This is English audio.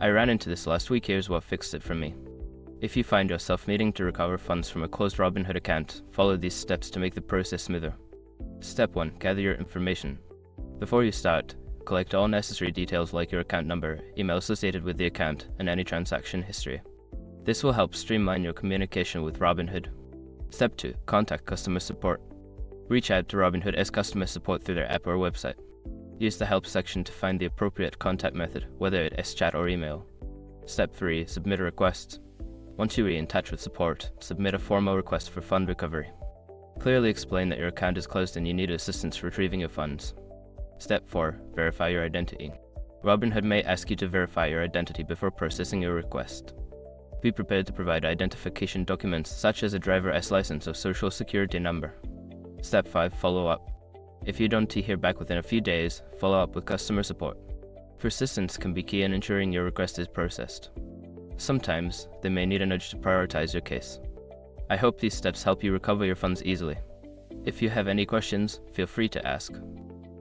I ran into this last week. Here's what fixed it for me. If you find yourself needing to recover funds from a closed Robinhood account, follow these steps to make the process smoother. Step 1. Gather your information. Before you start, collect all necessary details like your account number, email associated with the account, and any transaction history. This will help streamline your communication with Robinhood. Step 2. Contact customer support. Reach out to Robinhood's customer support through their app or website. Use the help section to find the appropriate contact method, whether it is chat or email. Step 3. Submit a request. Once you are in touch with support, submit a formal request for fund recovery. Clearly explain that your account is closed and you need assistance retrieving your funds. Step 4. Verify your identity. Robinhood may ask you to verify your identity before processing your request. Be prepared to provide identification documents such as a driver's license or social security number. Step 5. Follow up. If you don't hear back within a few days, follow up with customer support. Persistence can be key in ensuring your request is processed. Sometimes, they may need a nudge to prioritize your case. I hope these steps help you recover your funds easily. If you have any questions, feel free to ask.